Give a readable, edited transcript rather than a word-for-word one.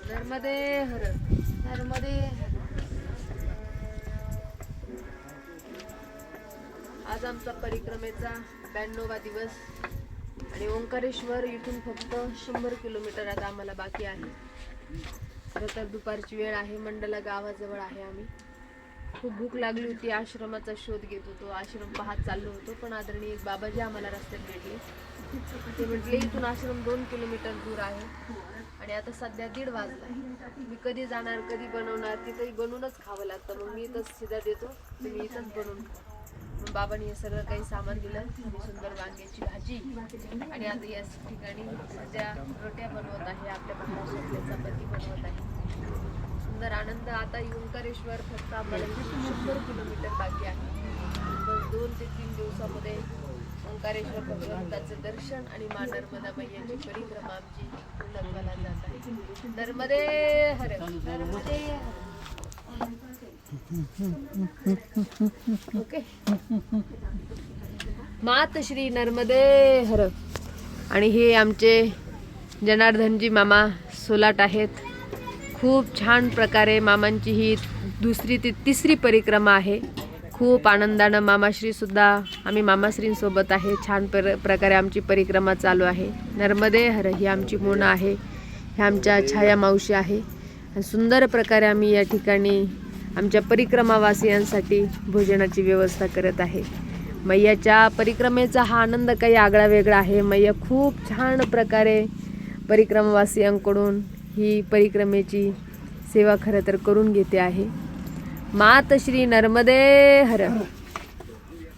नर्मदे हर, नर्मदे हर. आज आमचा परिक्रमेचा 92वा दिवस आणि ओंकारेश्वर इथून फक्त 100 किलोमीटर आता आम्हाला बाकी आहे. खरं तर दुपारची वेळ आहे, मंडला गावाजवळ आहे. आम्ही खूप भूक लागली होती, आश्रमाचा शोध घेत होतो, आश्रम पाहत चाललो होतो. पण आदरणीय एक बाबाजी आम्हाला रस्त्यात भेटले. ते म्हटले इथून आश्रम 2 किलोमीटर दूर आहे आणि आता सध्या 1:30 वाजला. मी कधी जाणार, कधी बनवणार, तिथंही बनवूनच खावं लागतं. मग मी इथंच शिदा देतो, तुम्ही इथंच बनवून खा. मग बाबांनी हे सगळं काही सामान दिलं. सुंदर वांग्याची भाजी आणि आता या ठिकाणी सध्या रोट्या बनवत आहे, आपल्या महाराष्ट्रातल्या चपाती बनवत आहे. सुंदर आनंद. आता ओंकारेश्वर फक्त आम्हाला 100 किलोमीटर बाकी आहे. बस 2 ते 3 दिवसामध्ये ओंकारेश्वर भगवंताचं दर्शन आणि मां नर्मदा मैयाची परिक्रमा आमची पूर्णत्वाला जात आहे. नर्मदे हर, नर्मदे हर. ओके. मात श्री नर्मदे हर. आणि हे आमचे जनार्दनजी मामा सोलाट आहेत. खूप छान प्रकारे मामांची ही 2री ते 3री परिक्रमा आहे. खूप आनंदानं मामाश्री सुद्धा, आम्ही मामाश्रींसोबत आहे. छान प्रकारे आमची परिक्रमा चालू आहे. नर्मदे हर ही आमची मोना आहे, ह्या आमच्या छाया मावशी आहे. आणि सुंदर प्रकारे आम्ही या ठिकाणी आमच्या परिक्रमावासियांसाठी भोजनाची व्यवस्था करत आहे. मैयाच्या परिक्रमेचा हा आनंद काही आगळा वेगळा आहे. मैया खूप छान प्रकारे परिक्रमावासियांकडून ही परिक्रमेची सेवा खरं तर करून घेते आहे. मात श्री नर्मदे हर.